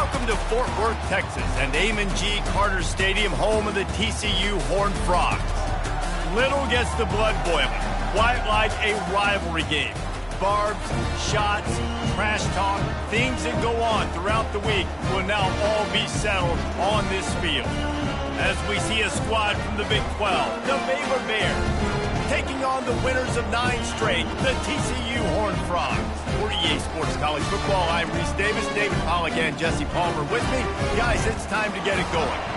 Welcome to Fort Worth, Texas, and Amon G. Carter Stadium, home of the TCU Horned Frogs. Little gets the blood boiling, quite like a rivalry game. Barbs, shots, trash talk, things that go on throughout the week will now all be settled on this field. As we see a squad from the Big 12, the Baylor Bears, taking on the winners of 9 straight, the TCU Horned Frogs. For EA Sports College Football, I'm Reese Davis, David Pollack, and Jesse Palmer with me. Guys, it's time to get it going.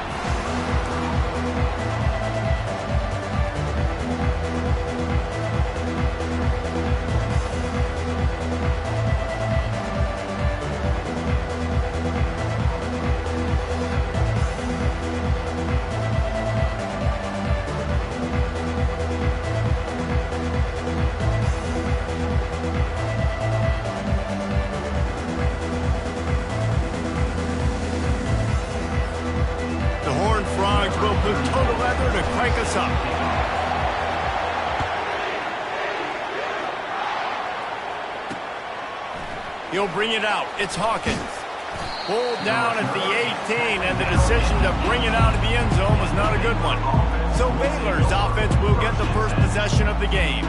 Will put total leather to crank us up. He'll bring it out. It's Hawkins. Pulled down at the 18, and the decision to bring it out of the end zone was not a good one. So Baylor's offense will get the first possession of the game.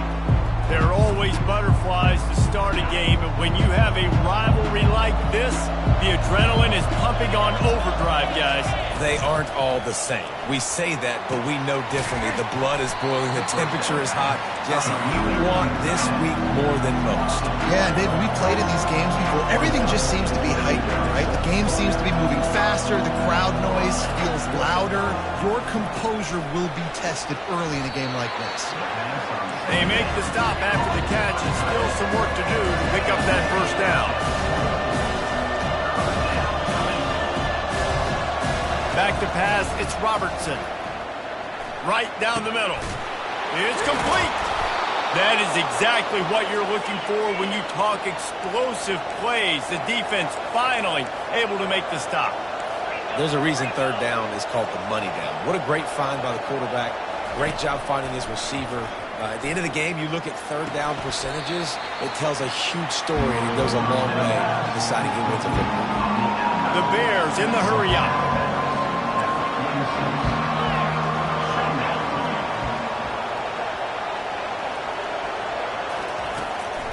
There are always butterflies to start a game, and when you have a rivalry like this, the adrenaline is pumping on overdrive, guys. They aren't all the same. We say that, but we know differently. The blood is boiling. The temperature is hot. Jesse, you want this week more than most. Yeah, David, we played in these games before. Everything just seems to be heightened, right? The game seems to be moving faster. The crowd noise feels louder. Your composure will be tested early in a game like this. They make the stop after the catch, and still some work to do to pick up that first down. Back to pass, it's Robertson. Right down the middle. It's complete. That is exactly what you're looking for when you talk explosive plays. The defense finally able to make the stop. There's a reason third down is called the money down. What a great find by the quarterback. Great job finding his receiver. At the end of the game, you look at third down percentages, it tells a huge story, and it goes a long way in deciding who wins a football game. The Bears in the hurry up.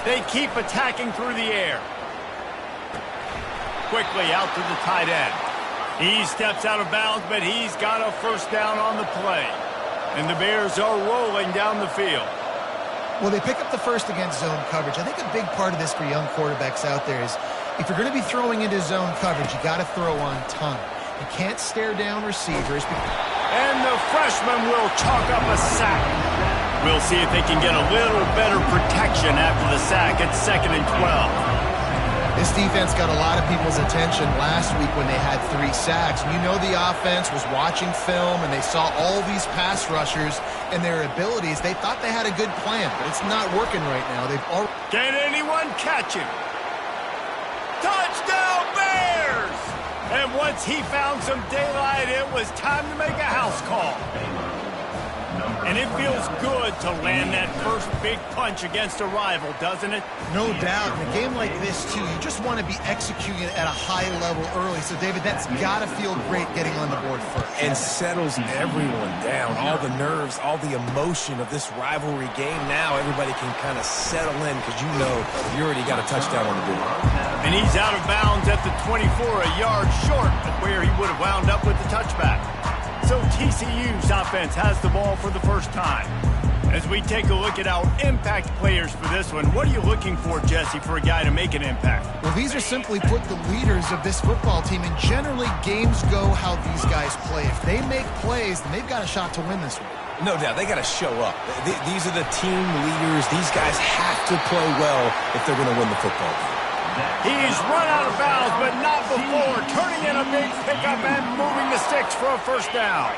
They keep attacking through the air. Quickly out to the tight end. He steps out of bounds, but he's got a first down on the play. And the Bears are rolling down the field. Well, they pick up the first against zone coverage. I think a big part of this for young quarterbacks out there is if you're going to be throwing into zone coverage, you got to throw on time. You can't stare down receivers. And the freshman will chalk up a sack. We'll see if they can get a little better protection after the sack at 2nd and 12. This defense got a lot of people's attention last week when they had 3 sacks. You know the offense was watching film, and they saw all these pass rushers and their abilities. They thought they had a good plan, but it's not working right now. They've already... Can anyone catch him? Touchdown, Bears! And once he found some daylight, it was time to make a house call. And it feels good to land that first big punch against a rival, doesn't it? No doubt. In a game like this, too, you just want to be executing it at a high level early. So, David, that's got to feel great getting on the board first. And settles everyone down. All the nerves, all the emotion of this rivalry game. Now everybody can kind of settle in because you know you already got a touchdown on the board. And he's out of bounds at the 24, a yard short of where he would have wound up with the touchback. So TCU's offense has the ball for the first time. As we take a look at our impact players for this one, what are you looking for, Jesse, for a guy to make an impact? Well, these are simply put the leaders of this football team, and generally games go how these guys play. If they make plays, then they've got a shot to win this one. No doubt, they got to show up. These are the team leaders. These guys have to play well if they're going to win the football game. He's run out of bounds, but not before. Turning in a big pickup and moving the sticks for a first down.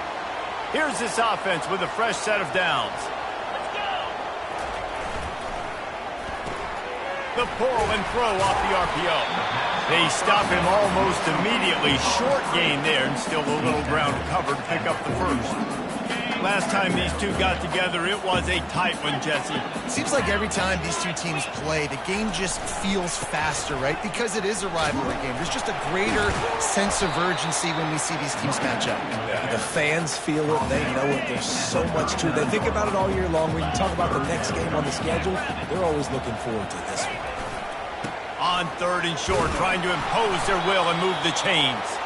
Here's this offense with a fresh set of downs. The pull and throw off the RPO. They stop him almost immediately. Short gain there, and still a little ground to cover to pick up the first. Last time these two got together, it was a tight one, Jesse. Seems like every time these two teams play, the game just feels faster, right? Because it is a rivalry game. There's just a greater sense of urgency when we see these teams match up. Yeah, the fans feel it. They know it. There's so much to it. They think about it all year long. When you talk about the next game on the schedule, they're always looking forward to this one. On 3rd and short, trying to impose their will and move the chains.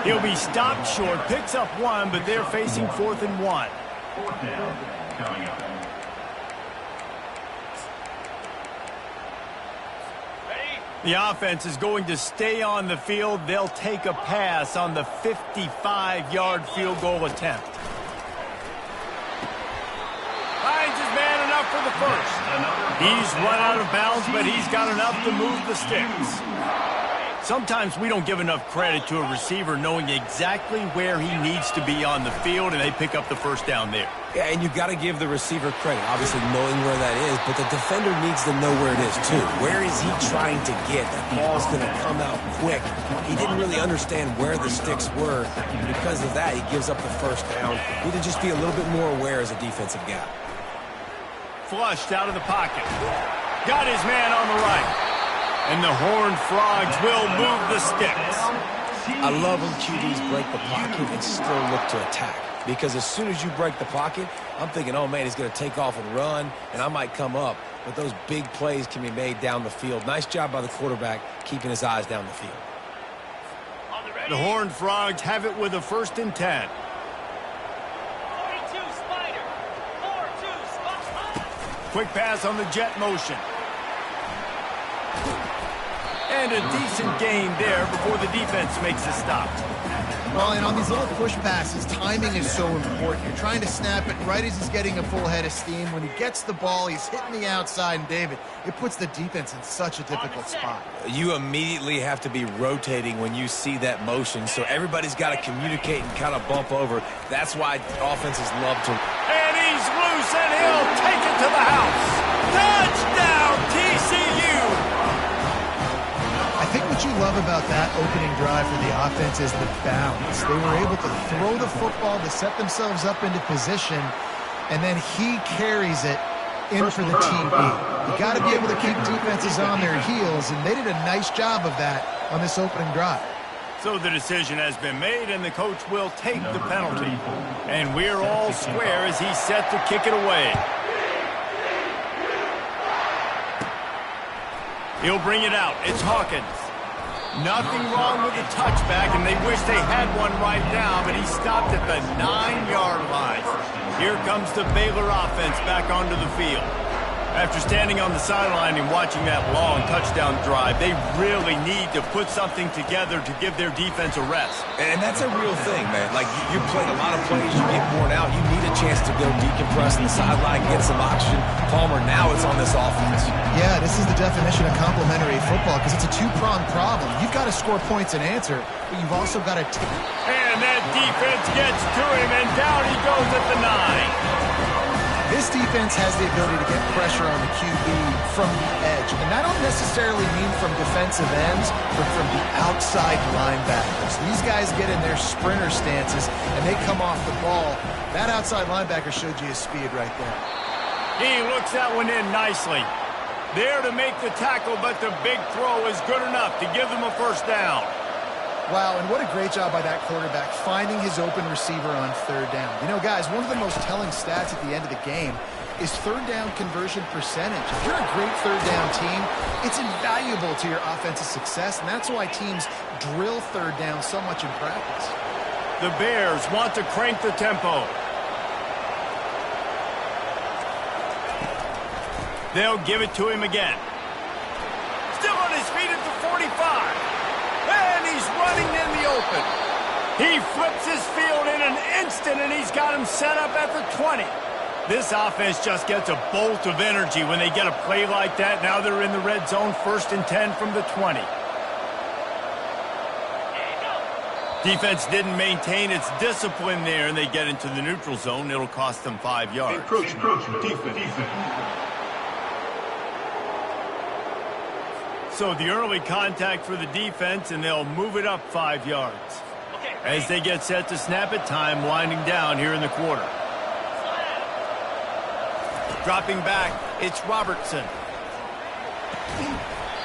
He'll be stopped short, picks up 1, but they're facing 4th and 1. 4th down, coming up. The offense is going to stay on the field. They'll take a pass on the 55-yard field goal attempt. Finds his man enough for the first. He's run out of bounds, but he's got enough to move the sticks. Sometimes we don't give enough credit to a receiver knowing exactly where he needs to be on the field, and they pick up the first down there. Yeah, and you've got to give the receiver credit, obviously knowing where that is, but the defender needs to know where it is too. Where is he trying to get? That ball's going to come out quick. He didn't really understand where the sticks were. Because of that, he gives up the first down. Need to just be a little bit more aware as a defensive guy. Flushed out of the pocket. Got his man on the right. And the Horned Frogs will move the sticks. I love when QBs break the pocket and still look to attack. Because as soon as you break the pocket, I'm thinking, oh, man, he's going to take off and run, and I might come up. But those big plays can be made down the field. Nice job by the quarterback keeping his eyes down the field. The Horned Frogs have it with a 1st and 10. 42 Spider. 4-2 Spider. Quick pass on the jet motion. And a decent gain there before the defense makes a stop. Well, and on these little push passes, timing is so important. You're trying to snap it right as he's getting a full head of steam. When he gets the ball, he's hitting the outside, and David, it puts the defense in such a difficult spot. You immediately have to be rotating when you see that motion, so everybody's got to communicate and kind of bump over. That's why offenses love to. And he's loose, and he'll take it to the house. Touchdown, TCU! I think what you love about that opening drive for the offense is the balance. They were able to throw the football to set themselves up into position, and then he carries it in for the TD. You got to be able to keep defenses on their heels, and they did a nice job of that on this opening drive. So the decision has been made, and the coach will take the penalty. And we're all square as he's set to kick it away. He'll bring it out. It's Hawkins. Nothing wrong with the touchback, and they wish they had one right now, but he stopped at the 9-yard line. Here comes the Baylor offense back onto the field. After standing on the sideline and watching that long touchdown drive, they really need to put something together to give their defense a rest. And that's a real thing, man. Like, you played a lot of plays, you get worn out, you need a chance to go decompress on the sideline, get some oxygen. Palmer, now it's on this offense. Yeah, this is the definition of complementary football because it's a two-pronged problem. You've got to score points and answer, but you've also got to take. And that defense gets to him, and down he goes at the 9. This defense has the ability to get pressure on the QB from the edge. And I don't necessarily mean from defensive ends, but from the outside linebackers. These guys get in their sprinter stances, and they come off the ball. That outside linebacker showed you his speed right there. He looks that one in nicely. There to make the tackle, but the big throw is good enough to give them a first down. Wow, and what a great job by that quarterback finding his open receiver on 3rd down. You know, guys, one of the most telling stats at the end of the game is 3rd down conversion percentage. If you're a great 3rd down team, it's invaluable to your offensive success, and that's why teams drill 3rd down so much in practice. The Bears want to crank the tempo. They'll give it to him again. Still on his feet at the 45. And he's running in the open. He flips his field in an instant, and he's got him set up at the 20. This offense just gets a bolt of energy when they get a play like that. Now they're in the red zone, 1st and 10 from the 20. Defense didn't maintain its discipline there, and they get into the neutral zone. It'll cost them 5 yards. Encroachment. Defense. So the early contact for the defense, and they'll move it up 5 yards. As they get set to snap it, time winding down here in the quarter. Dropping back, it's Robertson.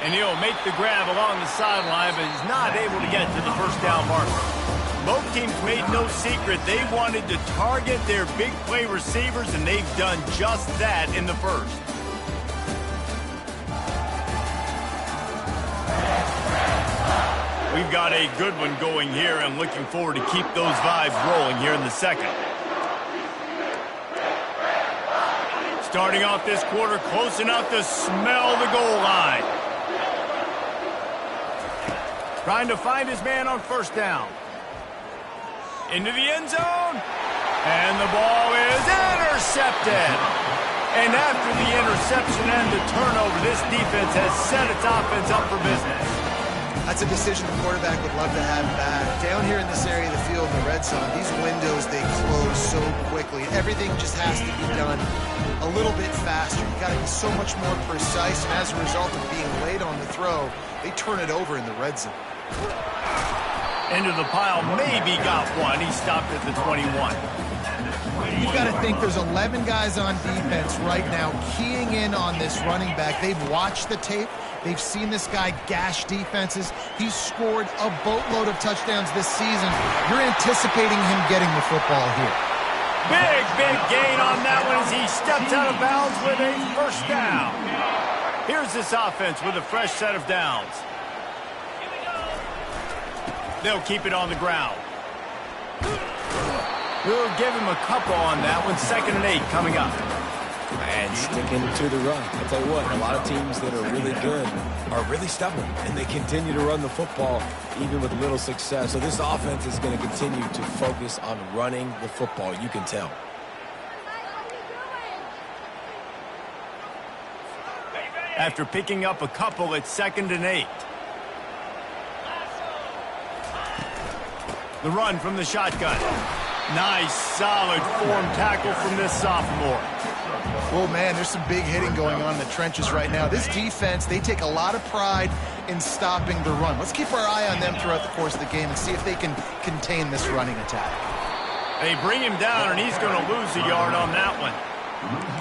And he'll make the grab along the sideline, but he's not able to get to the first down marker. Both teams made no secret they wanted to target their big play receivers, and they've done just that in the first. We've got a good one going here, and looking forward to keep those vibes rolling here in the second. Starting off this quarter close enough to smell the goal line. Trying to find his man on first down. Into the end zone. And the ball is intercepted. And after the interception and the turnover, this defense has set its offense up for business. That's a decision the quarterback would love to have back. Down here in this area of the field in the red zone, these windows, they close so quickly. Everything just has to be done a little bit faster. You got to be so much more precise, and as a result of being late on the throw, they turn it over in the red zone. Into the pile, maybe got one. He stopped at the 21. You've got to think there's 11 guys on defense right now keying in on this running back. They've watched the tape. They've seen this guy gash defenses. He's scored a boatload of touchdowns this season. You're anticipating him getting the football here. Big gain on that one as he steps out of bounds with a first down. Here's this offense with a fresh set of downs. They'll keep it on the ground. We'll give him a couple on that one. 2nd and 8 coming up. And sticking to the run. I'll tell you what, a lot of teams that are really good are really stubborn, and they continue to run the football even with little success. So this offense is going to continue to focus on running the football. You can tell. After picking up a couple, it's 2nd and 8. The run from the shotgun. Nice, solid form tackle from this sophomore. Oh, man, there's some big hitting going on in the trenches right now. This defense, they take a lot of pride in stopping the run. Let's keep our eye on them throughout the course of the game and see if they can contain this running attack. They bring him down, and he's going to lose a yard on that one.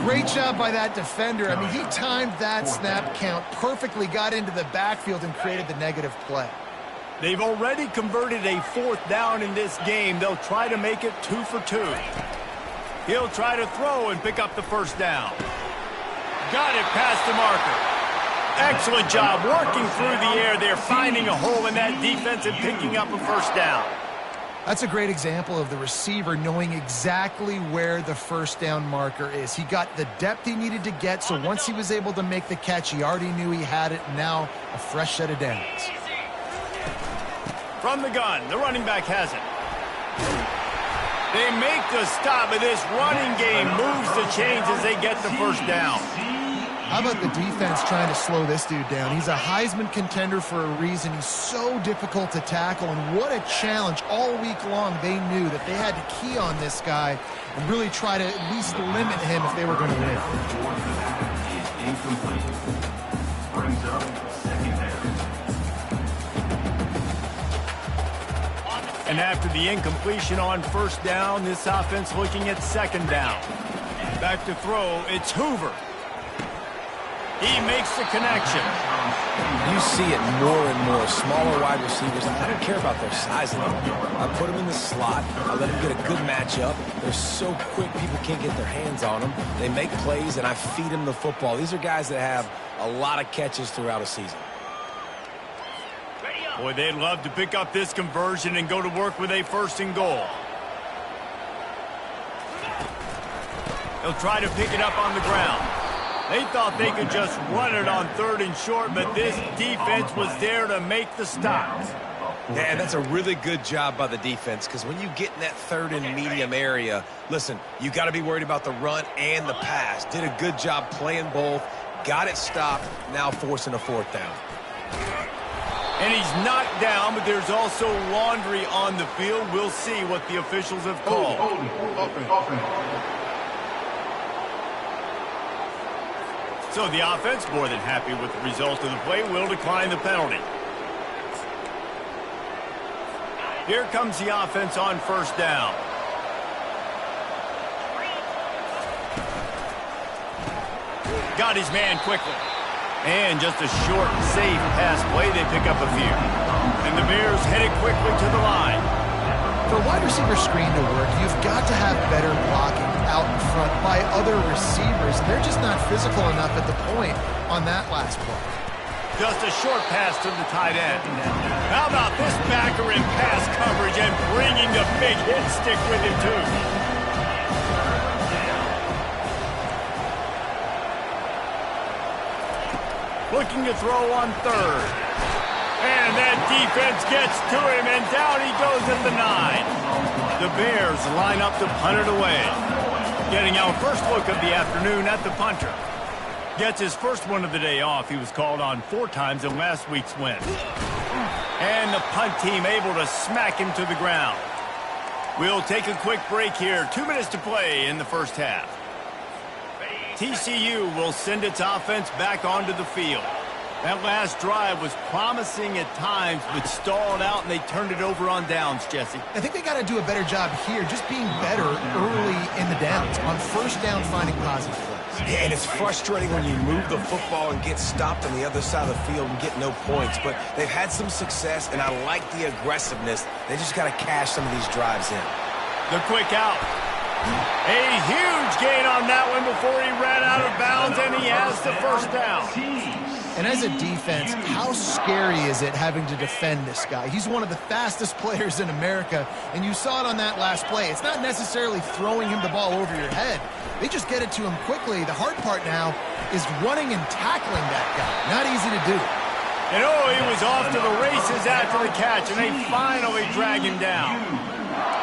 Great job by that defender. I mean, he timed that snap count perfectly, got into the backfield, and created the negative play. They've already converted a 4th down in this game. They'll try to make it 2 for 2. He'll try to throw and pick up the first down. Got it past the marker. Excellent job working through the air. They're finding a hole in that defense and picking up a first down. That's a great example of the receiver knowing exactly where the first down marker is. He got the depth he needed to get, so once he was able to make the catch, he already knew he had it. Now a fresh set of downs. From the gun, the running back has it. They make the stop, but this running game moves the chains as they get the first down. How about the defense trying to slow this dude down? He's a Heisman contender for a reason. He's so difficult to tackle, and what a challenge. All week long, they knew that they had to key on this guy and really try to at least limit him if they were going to win. Brings up 2nd down. And after the incompletion on first down, this offense looking at 2nd down. Back to throw, it's Hoover. He makes the connection. You see it more and more. Smaller wide receivers, I don't care about their size anymore. I put them in the slot. I let them get a good matchup. They're so quick, people can't get their hands on them. They make plays, and I feed them the football. These are guys that have a lot of catches throughout a season. Boy, they'd love to pick up this conversion and go to work with a 1st and goal. They'll try to pick it up on the ground. They thought they could just run it on 3rd and short, but this defense was there to make the stop. Yeah, and that's a really good job by the defense, because when you get in that 3rd and medium area, listen, you got to be worried about the run and the pass. Did a good job playing both, got it stopped, now forcing a 4th down. And he's knocked down, but there's also laundry on the field. We'll see what the officials have called. So the offense, more than happy with the result of the play, will decline the penalty. Here comes the offense on first down. Got his man quickly. And just a short, safe pass play, they pick up a few. And the Bears headed quickly to the line. For a wide receiver screen to work, you've got to have better blocking out in front by other receivers. They're just not physical enough at the point on that last play. Just a short pass to the tight end. How about this backer in pass coverage and bringing the big hit stick with him, too? Looking to throw on third. And that defense gets to him, and down he goes at the 9. The Bears line up to punt it away. Getting our first look of the afternoon at the punter. Gets his first one of the day off. He was called on 4 times in last week's win. And the punt team able to smack him to the ground. We'll take a quick break here. 2 minutes to play in the first half. TCU will send its offense back onto the field. That last drive was promising at times, but stalled out, and they turned it over on downs, Jesse. I think they got to do a better job here, just being better early in the downs. On first down, finding positive plays. Yeah, and it's frustrating when you move the football and get stopped on the other side of the field and get no points. But they've had some success, and I like the aggressiveness. They just got to cash some of these drives in. The quick out. A huge gain on that one before he ran out of bounds, and he has the first down. And as a defense, how scary is it having to defend this guy? He's one of the fastest players in America, and you saw it on that last play. It's not necessarily throwing him the ball over your head. They just get it to him quickly. The hard part now is running and tackling that guy. Not easy to do. And he was off to the races after the catch, and they finally drag him down.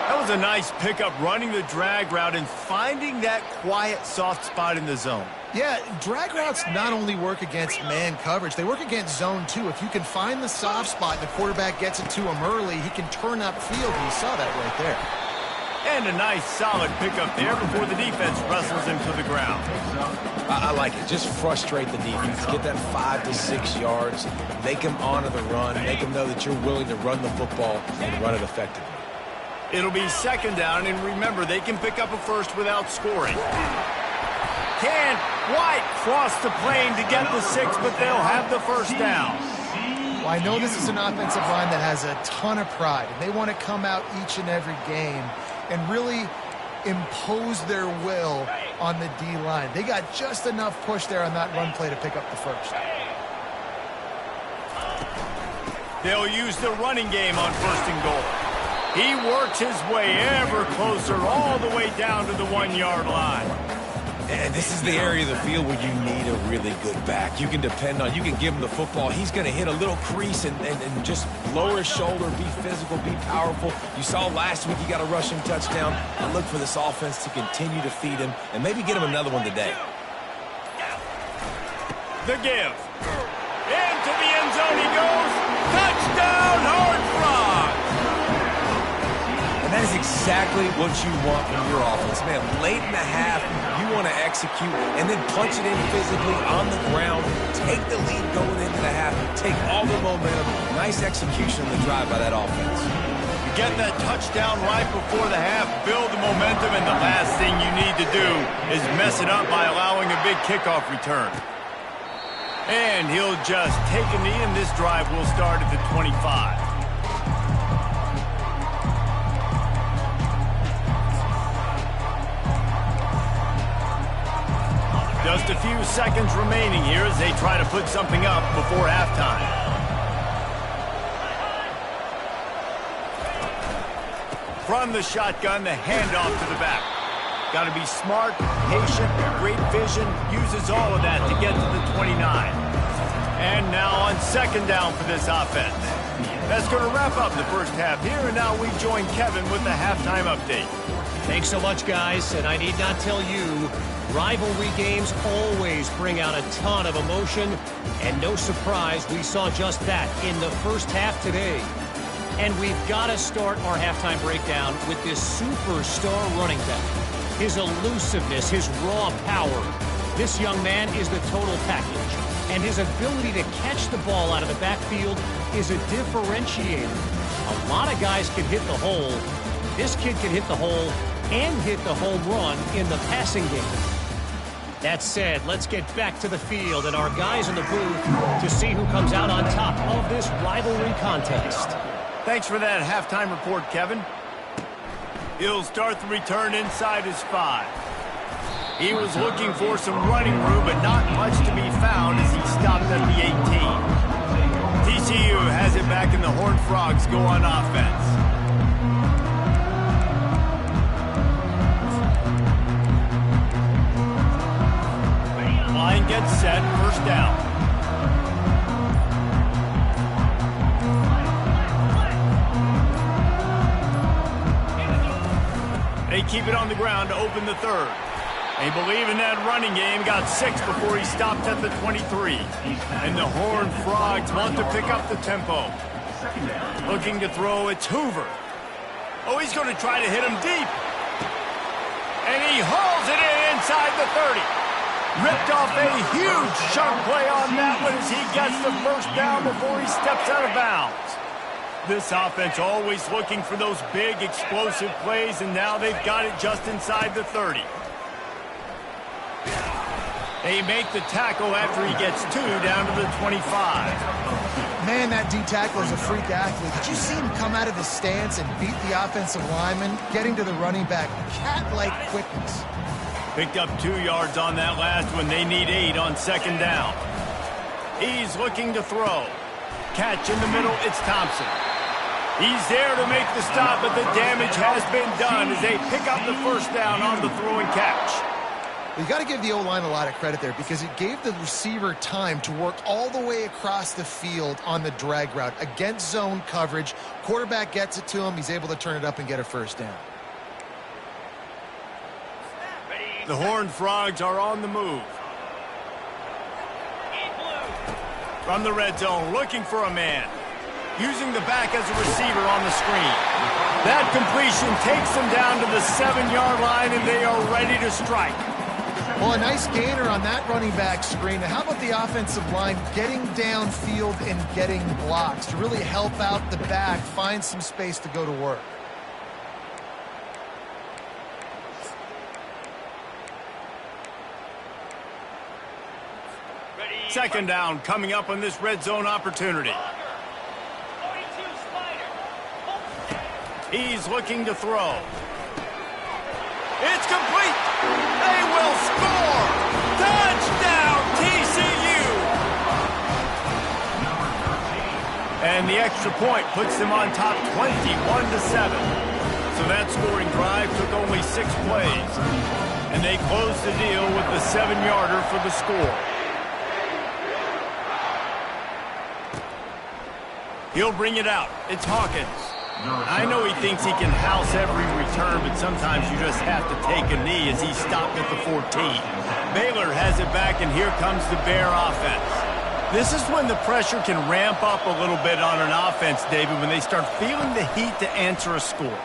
That was a nice pickup, running the drag route and finding that quiet, soft spot in the zone. Yeah, drag routes not only work against man coverage, they work against zone too. If you can find the soft spot and the quarterback gets it to him early, he can turn upfield. You saw that right there. And a nice, solid pickup there before the defense wrestles him to the ground. I like it. Just frustrate the defense. Get that 5 to 6 yards. Make them honor the run. Make them know that you're willing to run the football and run it effectively. It'll be second down, and remember, they can pick up a first without scoring. Can White cross the plane to get the 6, but they'll have the first down. Well, I know this is an offensive line that has a ton of pride, and they want to come out each and every game and really impose their will on the D-line. They got just enough push there on that run play to pick up the first. They'll use the running game on first and goal. He works his way ever closer all the way down to the 1-yard line. And this is the area of the field where you need a really good back. You can depend on, you can give him the football. He's going to hit a little crease and just lower his shoulder, be physical, be powerful. You saw last week he got a rushing touchdown. I look for this offense to continue to feed him and maybe get him another one today. The give. Into the end zone he goes. Touchdown, Horned Frogs! And that is exactly what you want from your offense. Man, late in the half, you want to execute and then punch it in physically on the ground, take the lead going into the half, take all the momentum. Nice execution on the drive by that offense. You get that touchdown right before the half, build the momentum, and the last thing you need to do is mess it up by allowing a big kickoff return. And he'll just take a knee, and this drive will start at the 25. Just a few seconds remaining here as they try to put something up before halftime. From the shotgun, the handoff to the back. Got to be smart, patient, great vision, uses all of that to get to the 29. And now on second down for this offense. That's going to wrap up the first half here, and now we join Kevin with the halftime update. Thanks so much, guys, and I need not tell you, rivalry games always bring out a ton of emotion, and no surprise, we saw just that in the first half today. And we've got to start our halftime breakdown with this superstar running back. His elusiveness, his raw power. This young man is the total package, and his ability to catch the ball out of the backfield is a differentiator. A lot of guys can hit the hole. This kid can hit the hole and hit the home run in the passing game. That said, let's get back to the field and our guys in the booth to see who comes out on top of this rivalry contest. Thanks for that halftime report, Kevin. He'll start the return inside his 5. He was looking for some running room, but not much to be found as he stopped at the 18. TCU has it back and the Horned Frogs go on offense. Line gets set, first down. They keep it on the ground to open the third. They believe in that running game, got 6 before he stopped at the 23. And the Horned Frogs want to pick up the tempo. Looking to throw, it's Hoover. Oh, he's going to try to hit him deep. And he hauls it in inside the 30. Ripped off a huge chunk play on that one as he gets the first down before he steps out of bounds. This offense always looking for those big, explosive plays, and now they've got it just inside the 30. They make the tackle after he gets 2 down to the 25. Man, that D-tackle is a freak athlete. Did you see him come out of his stance and beat the offensive lineman, getting to the running back? Cat-like quickness. Picked up 2 yards on that last one. They need 8 on second down. He's looking to throw. Catch in the middle, it's Thompson. He's there to make the stop, but the damage has been done as they pick up the first down on the throw and catch. You got to give the O-line a lot of credit there because it gave the receiver time to work all the way across the field on the drag route against zone coverage. Quarterback gets it to him. He's able to turn it up and get a first down. The Horned Frogs are on the move. From the red zone, looking for a man. Using the back as a receiver on the screen. That completion takes them down to the 7-yard line, and they are ready to strike. Well, a nice gainer on that running back screen. Now, how about the offensive line getting downfield and getting blocks to really help out the back, find some space to go to work? Second down coming up on this red zone opportunity. He's looking to throw. It's complete. They will score. Touchdown, TCU. And the extra point puts them on top 21-7. So that scoring drive took only 6 plays. And they closed the deal with the 7-yarder for the score. He'll bring it out. It's Hawkins. I know he thinks he can house every return, but sometimes you just have to take a knee as he stopped at the 14. Baylor has it back, and here comes the Bear offense. This is when the pressure can ramp up a little bit on an offense, David, when they start feeling the heat to answer a score.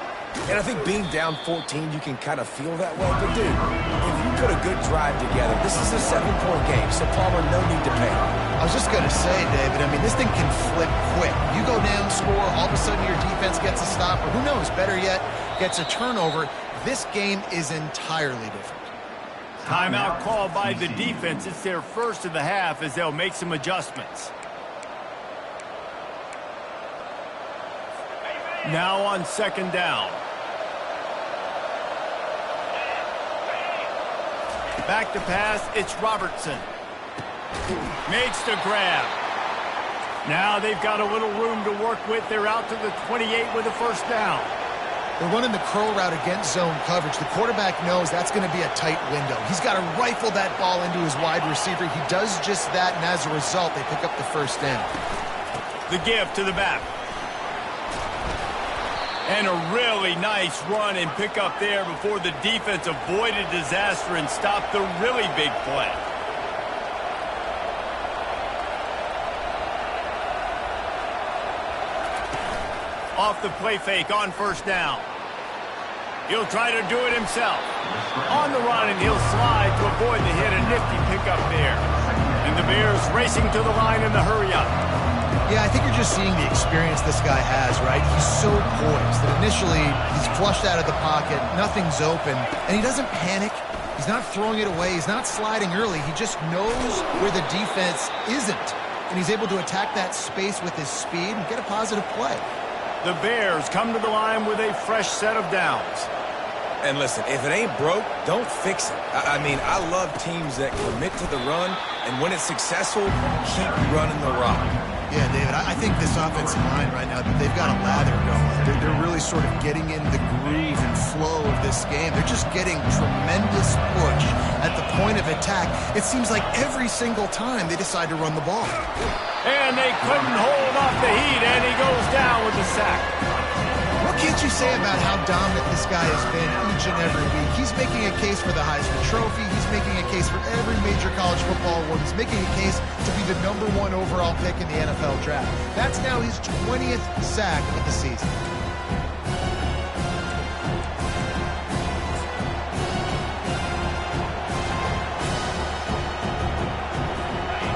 And I think being down 14, you can kind of feel that way. But, dude, if you put a good drive together, this is a 7-point game, so Palmer, no need to panic. I was just going to say, David, I mean, this thing can flip quick. You go down, score, all of a sudden your defense gets a stop, or who knows, better yet, gets a turnover. This game is entirely different. Timeout called by the defense. It's their first of the half as they'll make some adjustments. Now on second down. Back to pass, it's Robertson. Makes the grab. Now they've got a little room to work with. They're out to the 28 with a first down. They're running the curl route against zone coverage. The quarterback knows that's going to be a tight window. He's got to rifle that ball into his wide receiver. He does just that, and as a result, they pick up the first down. The give to the back. And a really nice run and pick up there before the defense avoided disaster and stopped the really big play. Off the play fake on first down. He'll try to do it himself. On the run, and he'll slide to avoid the hit. A nifty pickup there. And the Bears racing to the line in the hurry-up. Yeah, I think you're just seeing the experience this guy has, right? He's so poised that initially he's flushed out of the pocket, nothing's open, and he doesn't panic. He's not throwing it away. He's not sliding early. He just knows where the defense isn't. And he's able to attack that space with his speed and get a positive play. The Bears come to the line with a fresh set of downs. And listen, if it ain't broke, don't fix it. I mean, I love teams that commit to the run, and when it's successful, keep running the rock. Yeah, David, I think this offensive line right now, they've got a lather going. They're really sort of getting in the groove and flow of this game. They're just getting tremendous push at the point of attack. It seems like every single time they decide to run the ball. And they couldn't hold off the heat, and he goes down with the sack. What can't you say about how dominant this guy has been each and every week? He's making a case for the Heisman Trophy. He's making a case for every major college football award. He's making a case to be the #1 overall pick in the NFL draft. That's now his 20th sack of the season.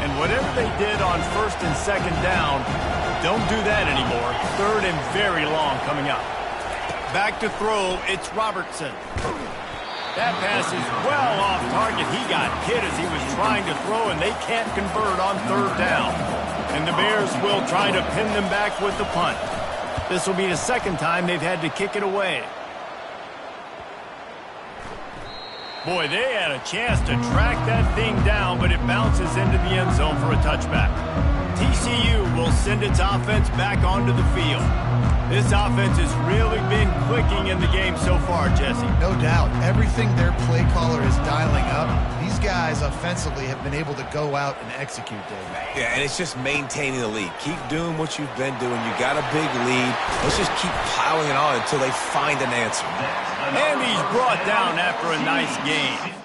And whatever they did on 1st and 2nd down, don't do that anymore. 3rd and very long coming up. Back to throw, it's Robertson. That pass is well off target. He got hit as he was trying to throw, and they can't convert on 3rd down. And the Bears will try to pin them back with the punt. This will be the 2nd time they've had to kick it away. Boy, they had a chance to track that thing down, but it bounces into the end zone for a touchback. TCU will send its offense back onto the field. This offense has really been clicking in the game so far, Jesse. No doubt. Everything their play caller is dialing up, these guys offensively have been able to go out and execute, David. Yeah, and it's just maintaining the lead. Keep doing what you've been doing. You got a big lead. Let's just keep piling it on until they find an answer. And he's brought down after a nice game.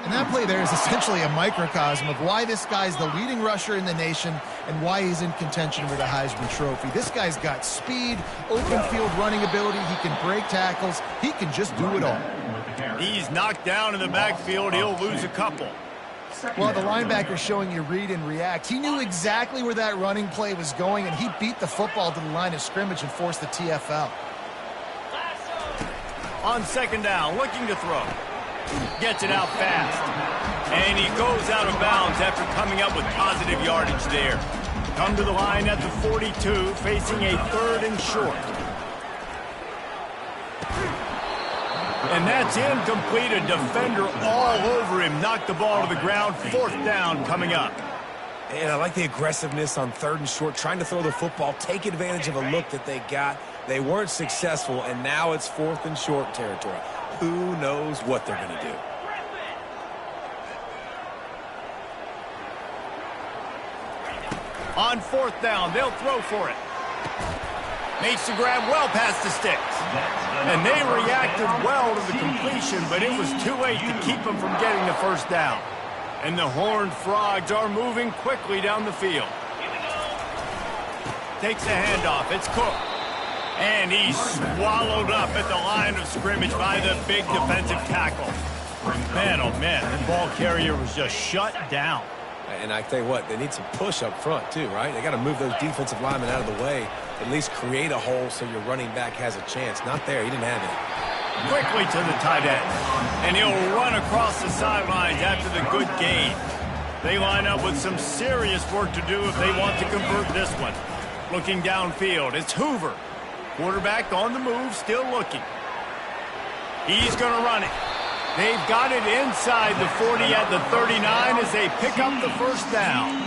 And that play there is essentially a microcosm of why this guy's the leading rusher in the nation and why he's in contention for the Heisman Trophy. This guy's got speed, open field running ability. He can break tackles. He can just do it all. He's knocked down in the backfield. He'll lose a couple. Well, the linebacker showing you read and react. He knew exactly where that running play was going, and he beat the football to the line of scrimmage and forced the TFL. On 2nd down, looking to throw. Gets it out fast. And he goes out of bounds after coming up with positive yardage there. Come to the line at the 42, facing a 3rd and short. And that's incomplete. A defender all over him. Knocked the ball to the ground. 4th down coming up. And I like the aggressiveness on 3rd and short, trying to throw the football, take advantage of a look that they got. They weren't successful, and now it's 4th and short territory. Who knows what they're going to do? On 4th down, they'll throw for it. Makes the grab well past the sticks. And they reacted well to the completion, but it was too late to keep them from getting the 1st down. And the Horned Frogs are moving quickly down the field. Takes a handoff. It's Cook. And he's swallowed up at the line of scrimmage by the big defensive tackle. Man, oh man, the ball carrier was just shut down. And I tell you what, they need some push up front too, right? They got to move those defensive linemen out of the way, at least create a hole so your running back has a chance. Not there. He didn't have it. Quickly to the tight end. And he'll run across the sidelines after the good gain. They line up with some serious work to do if they want to convert this one. Looking downfield, it's Hoover. Quarterback on the move, still looking. He's going to run it. They've got it inside the 40 at the 39 as they pick up the 1st down.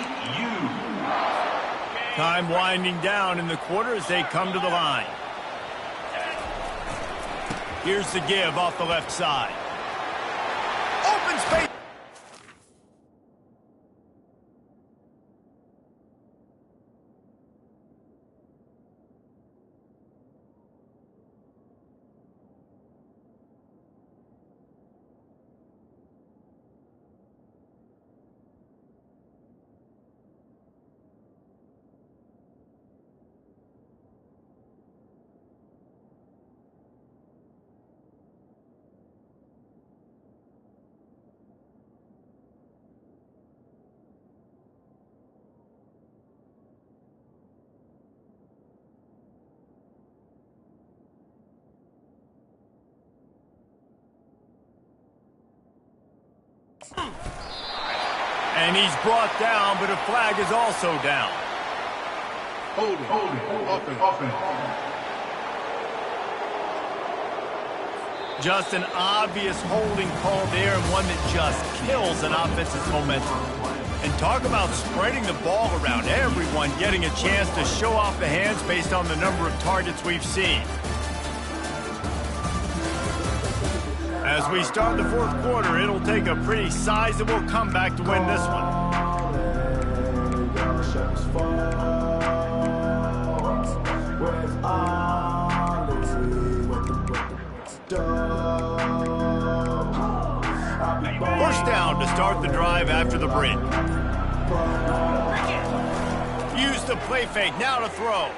Time winding down in the quarter as they come to the line. Here's the give off the left side. Open space. And he's brought down, but a flag is also down. Holding. Offense. Just an obvious holding call there, and one that just kills an offensive momentum. And talk about spreading the ball around, everyone getting a chance to show off the hands based on the number of targets we've seen. As we start the fourth quarter, it'll take a pretty sizable comeback to win this one. First down to start the drive after the break. Use the play fake, now to throw.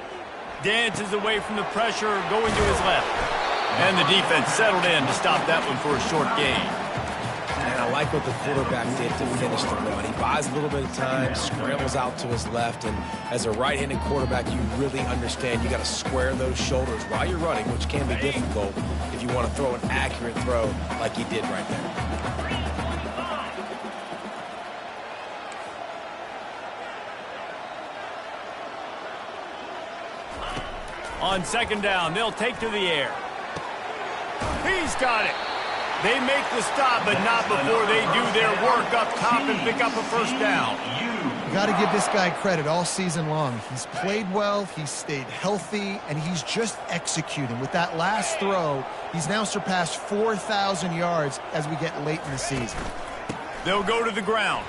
Dances away from the pressure, going to his left. And the defense settled in to stop that one for a short gain. And I like what the quarterback did to finish the run. He buys a little bit of time, scrambles out to his left, and as a right-handed quarterback, you really understand you got to square those shoulders while you're running, which can be difficult if you want to throw an accurate throw like he did right there. On second down, they'll take to the air. He's got it. They make the stop, but not before they do their work up top and pick up a first down. You got to give this guy credit all season long. He's played well, he's stayed healthy, and he's just executing. With that last throw, he's now surpassed 4,000 yards as we get late in the season. They'll go to the ground.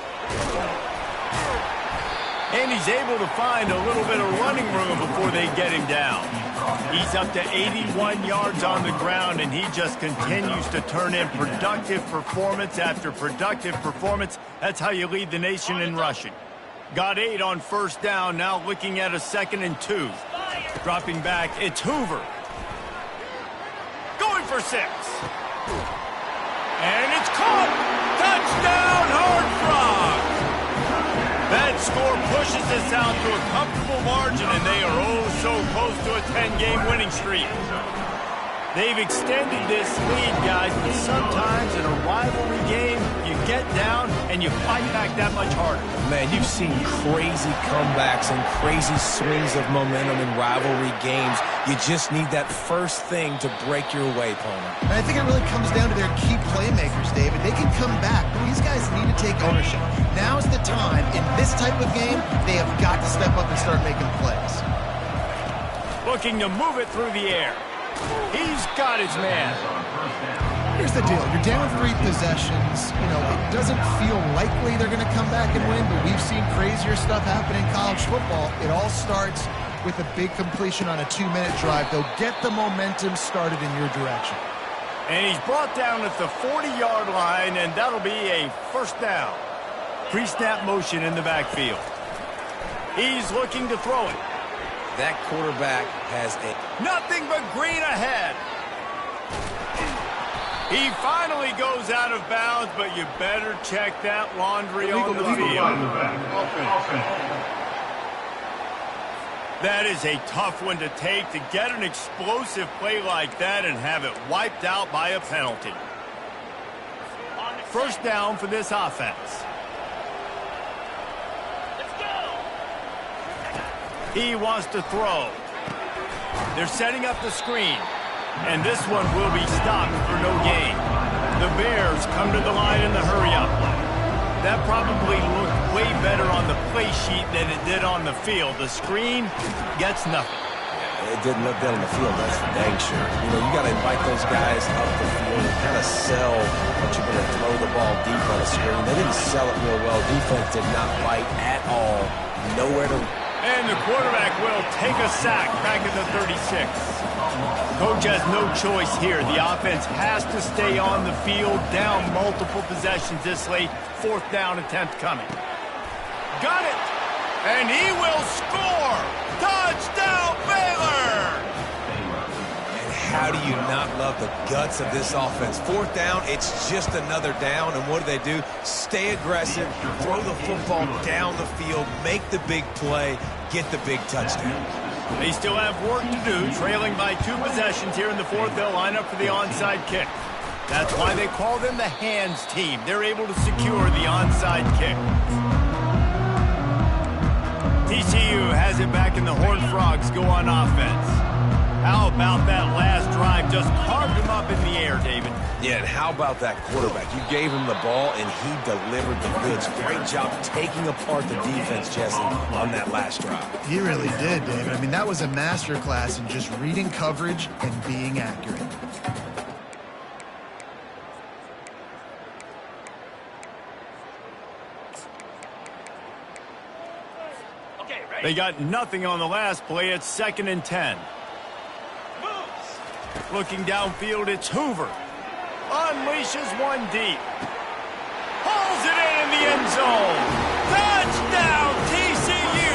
And he's able to find a little bit of running room before they get him down. He's up to 81 yards on the ground, and he just continues to turn in productive performance after productive performance. That's how you lead the nation in rushing. Got 8 on first down, now looking at a 2nd and 2. Dropping back, it's Hoover. Going for 6. And it's caught! Touchdown, Horned Frogs! That score pushes us out to a comfortable margin, and they are oh so close to a 10-game winning streak. They've extended this lead, guys, but sometimes in a rivalry game, you get down and you fight back that much harder. Man, you've seen crazy comebacks and crazy swings of momentum in rivalry games. You just need that first thing to break your way, Palmer. And I think it really comes down to their key playmakers, David. They can come back, but these guys need to take ownership. Now's the time. In this type of game, they have got to step up and start making plays. Looking to move it through the air. He's got his man. Here's the deal. You're down 3 possessions. You know, it doesn't feel likely they're going to come back and win, but we've seen crazier stuff happen in college football. It all starts with a big completion on a 2-minute drive. They'll get the momentum started in your direction. And he's brought down at the 40-yard line, and that'll be a first down. Pre-snap motion in the backfield. He's looking to throw it. That quarterback has nothing but green ahead. He finally goes out of bounds, but you better check that laundry on the field. That is a tough one to take, to get an explosive play like that and have it wiped out by a penalty. First down for this offense. He wants to throw. They're setting up the screen. And this one will be stopped for no gain. The Bears come to the line in the hurry-up. That probably looked way better on the play sheet than it did on the field. The screen gets nothing. It didn't look good on the field, that's for dang sure. You know, you got to invite those guys up the field and kind of sell that you're going to throw the ball deep on the screen. They didn't sell it real well. Defense did not bite at all. Nowhere to... And the quarterback will take a sack back at the 36. Coach has no choice here. The offense has to stay on the field, down multiple possessions this late. 4th down attempt coming. Got it! And he will score! Touchdown, Baylor! And how do you not love the guts of this offense? 4th down, it's just another down. And what do? Stay aggressive, throw the football down the field, make the big play, get the big touchdown. They still have work to do, trailing by 2 possessions here in the 4th. They'll line up for the onside kick. That's why they call them the hands team. They're able to secure the onside kick. TCU has it back, and the Horned Frogs go on offense. How about that last drive? Just carved him up in the air, David. Yeah, and how about that quarterback? You gave him the ball, and he delivered the goods. Great job taking apart the defense, Jesse, on that last drive. He really did, David. I mean, that was a masterclass in just reading coverage and being accurate. They got nothing on the last play. It's 2nd and 10. Looking downfield, it's Hoover. Unleashes one deep. Pulls it in the end zone. Touchdown, TCU!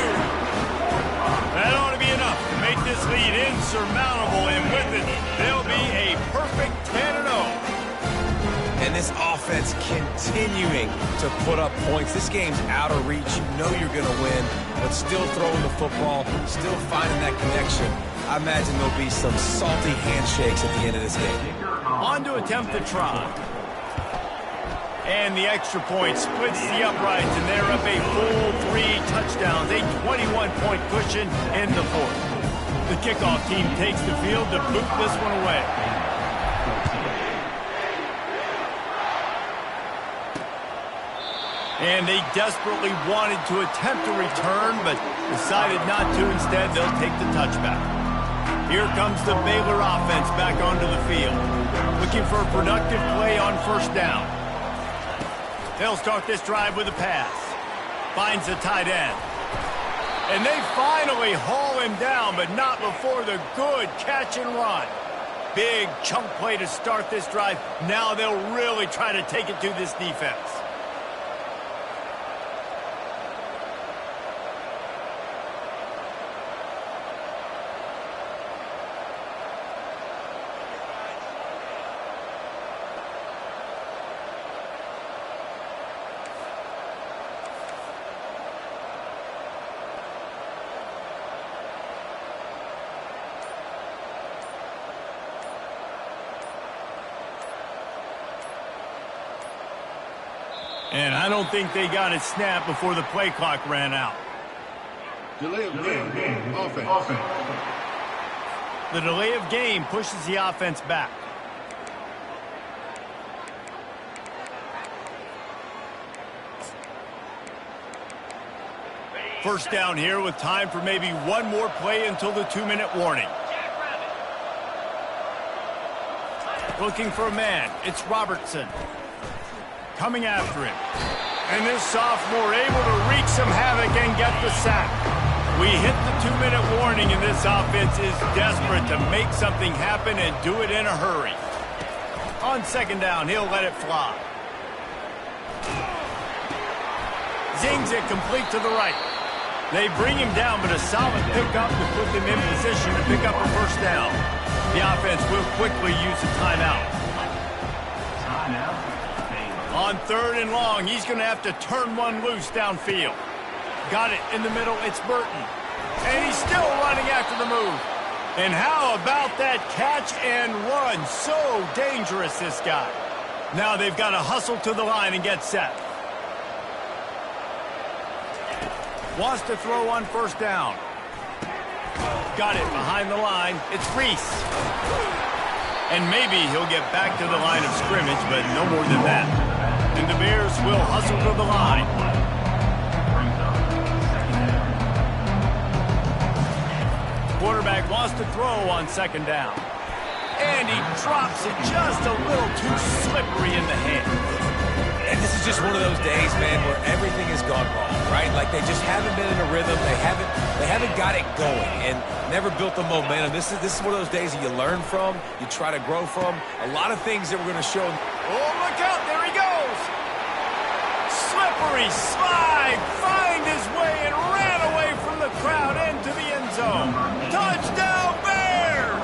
That ought to be enough to make this lead insurmountable, and with it, they'll be a perfect 10-0. And this offense continuing to put up points. This game's out of reach. You know you're going to win, but still throwing the football, still finding that connection. I imagine there'll be some salty handshakes at the end of this game. On to attempt the try. And the extra point splits the uprights, and they're up a full 3 touchdowns, a 21-point cushion in the 4th. The kickoff team takes the field to boot this one away. And they desperately wanted to attempt a return, but decided not to. Instead, they'll take the touchback. Here comes the Baylor offense back onto the field. Looking for a productive play on 1st down. They'll start this drive with a pass. Finds the tight end. And they finally haul him down, but not before the good catch and run. Big chunk play to start this drive. Now they'll really try to take it to this defense. And I don't think they got it snapped before the play clock ran out. Delay of game. Offense. The delay of game pushes the offense back. First down here with time for maybe one more play until the 2-minute warning. Looking for a man. It's Robertson. Coming after him. And this sophomore able to wreak some havoc and get the sack. We hit the 2-minute warning, and this offense is desperate to make something happen and do it in a hurry. On 2nd down, he'll let it fly. Zings it complete to the right. They bring him down, but a solid pickup to put them in position to pick up a 1st down. The offense will quickly use a timeout. On 3rd and long, he's going to have to turn one loose downfield. Got it in the middle, it's Burton. And he's still running after the move. And how about that catch and run? So dangerous, this guy. Now they've got to hustle to the line and get set. Wants to throw on 1st down. Got it behind the line. It's Reese. And maybe he'll get back to the line of scrimmage, but no more than that. And the Bears will hustle to the line. Quarterback wants to throw on 2nd down. And he drops it just a little too slippery in the hands. And this is just one of those days, man, where everything has gone wrong, right? Like they just haven't been in a rhythm. They haven't got it going and never built the momentum. This is one of those days that you learn from, you try to grow from. A lot of things that we're going to show. Oh, look out. There he goes. Slippery slide. Find his way and ran away from the crowd into the end zone. Touchdown, Bears!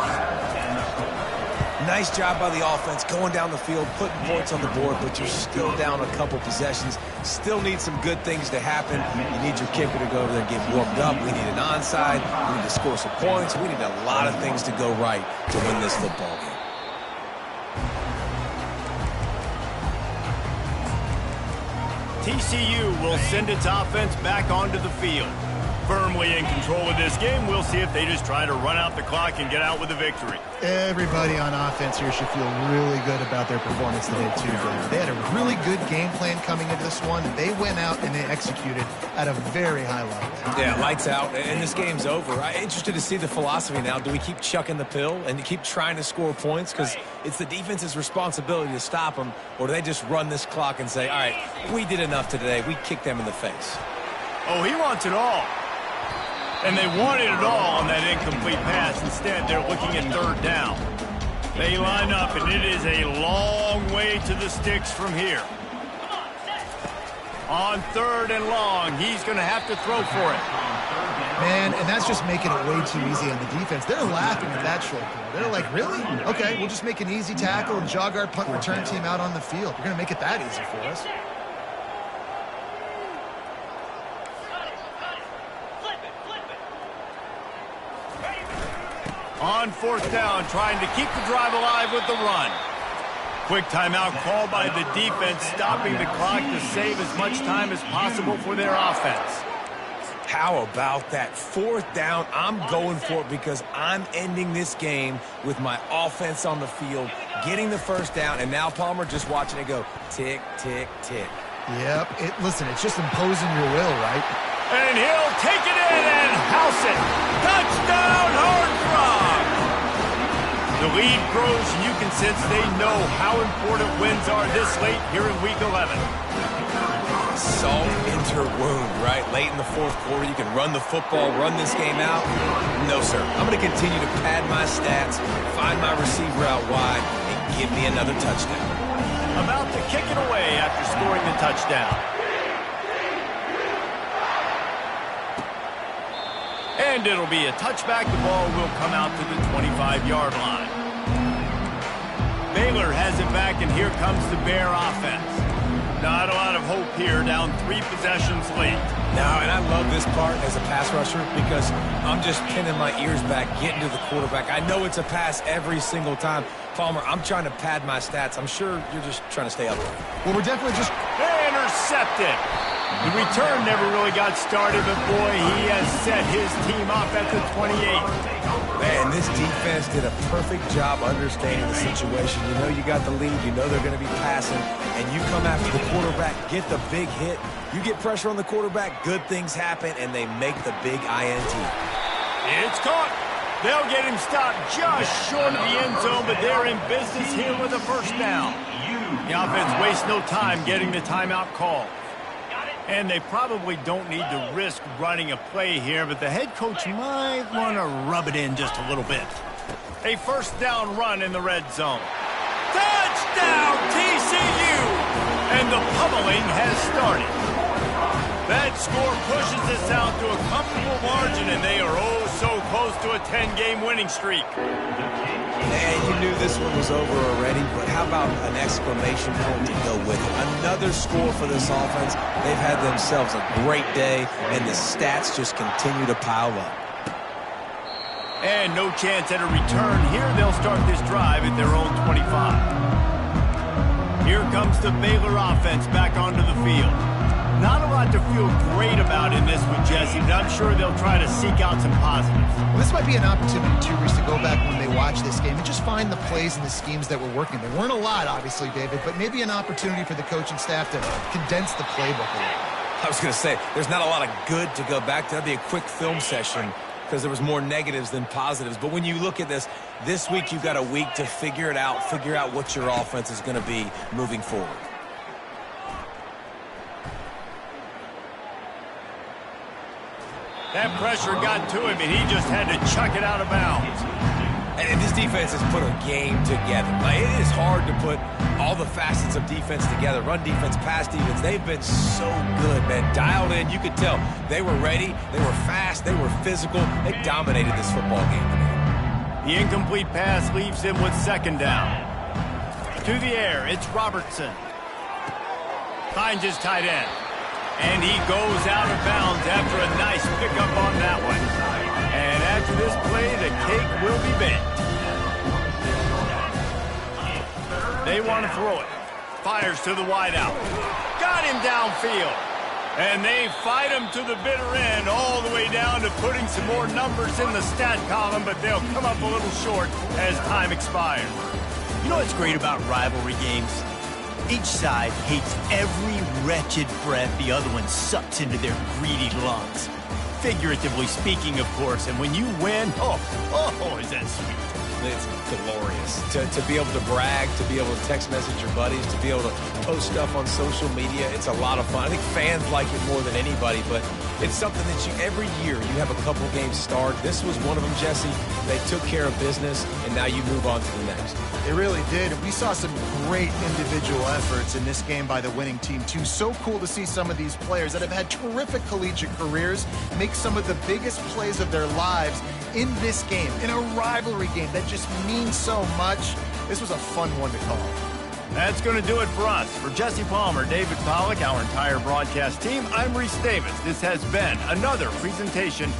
Nice job by the offense going down the field, putting points on the board, but you're still down a couple possessions. Still need some good things to happen. You need your kicker to go over there and get warmed up. We need an onside. We need to score some points. We need a lot of things to go right to win this football game. TCU will send its offense back onto the field. Firmly in control of this game, we'll see if they just try to run out the clock and get out with a victory. Everybody on offense here should feel really good about their performance today, too, David. They had a really good game plan coming into this one. They went out and they executed at a very high level. Yeah, lights out, and this game's over. I'm interested to see the philosophy now. Do we keep chucking the pill and keep trying to score points? Because it's the defense's responsibility to stop them, or do they just run this clock and say, all right, we did enough today. We kicked them in the face. Oh, he wants it all. And they wanted it all on that incomplete pass. Instead, they're looking at third down. They line up, and it is a long way to the sticks from here. On third and long, he's going to have to throw for it. Man, and that's just making it way too easy on the defense. They're laughing at that short throw. They're like, really? Okay, we'll just make an easy tackle and jog our punt return team out on the field. We're going to make it that easy for us. On fourth down, trying to keep the drive alive with the run. Quick timeout call by the defense, stopping the clock to save as much time as possible for their offense. How about that? Fourth down, I'm going for it because I'm ending this game with my offense on the field, getting the first down, and now Palmer just watching it go tick, tick, tick. Yep. Listen, it's just imposing your will, right? And he'll take it in and house it. Touchdown, Horned Frogs! The lead grows, and you can sense they know how important wins are this late here in Week 11. Salt into wound, right? Late in the fourth quarter, you can run the football, run this game out. No, sir. I'm going to continue to pad my stats, find my receiver out wide, and give me another touchdown. About to kick it away after scoring the touchdown. And it'll be a touchback. The ball will come out to the 25-yard line. Baylor has it back, and here comes the Bear offense. Not a lot of hope here, down 3 possessions late. No, and I love this part as a pass rusher because I'm just pinning my ears back, getting to the quarterback. I know it's a pass every single time. Palmer, I'm trying to pad my stats. I'm sure you're just trying to stay up there. Well, we're definitely just... Intercepted. The return never really got started, but boy, he has set his team up at the 28. Man, this defense did a perfect job understanding the situation. You know you got the lead. You know they're going to be passing. And you come after the quarterback, get the big hit. You get pressure on the quarterback, good things happen, and they make the big INT. It's caught. They'll get him stopped just short of the end zone, but they're in business here with a first down. The offense wastes no time getting the timeout call. And they probably don't need to risk running a play here, but the head coach might want to rub it in just a little bit. A first down run in the red zone. Touchdown, TCU! And the pummeling has started. That score pushes us out to a comfortable margin, and they are oh so close to a 10-game winning streak. And you knew this one was over already, but how about an exclamation point to go with it? Another score for this offense. They've had themselves a great day, and the stats just continue to pile up. And no chance at a return here. They'll start this drive at their own 25. Here comes the Baylor offense back onto the field. Not a lot to feel great about in this one, Jesse, but I'm sure they'll try to seek out some positives. Well, this might be an opportunity, too, Reese, to go back when they watch this game and just find the plays and the schemes that were working. There weren't a lot, obviously, David, but maybe an opportunity for the coaching staff to condense the playbook a little. I was going to say, there's not a lot of good to go back to. That'd be a quick film session because there was more negatives than positives. But when you look at this week you've got a week to figure it out, figure out what your offense is going to be moving forward. That pressure got to him, and he just had to chuck it out of bounds. And this defense has put a game together. Like, it is hard to put all the facets of defense together. Run defense, pass defense. They've been so good, man. Dialed in. You could tell they were ready. They were fast. They were physical. They dominated this football game today. The incomplete pass leaves him with second down. To the air, it's Robertson. Finds his tight end. And he goes out of bounds after a nice pickup on that one. And after this play, the cake will be baked. They want to throw it. Fires to the wideout. Got him downfield. And they fight him to the bitter end, all the way down to putting some more numbers in the stat column, but they'll come up a little short as time expires. You know what's great about rivalry games? Each side hates every wretched breath the other one sucks into their greedy lungs. Figuratively speaking, of course, and when you win, oh, is that sweet. It's glorious to be able to brag, to be able to text message your buddies, to be able to post stuff on social media. It's a lot of fun. I think fans like it more than anybody, but it's something that every year you have a couple games start. This was one of them, Jesse. They took care of business, and now you move on to the next. They really did. We saw some great individual efforts in this game by the winning team, too. So cool to see some of these players that have had terrific collegiate careers make some of the biggest plays of their lives in this game, in a rivalry game that just means so much. This was a fun one to call. That's going to do it for us. For Jesse Palmer, David Pollack, our entire broadcast team, I'm Reese Davis. This has been another presentation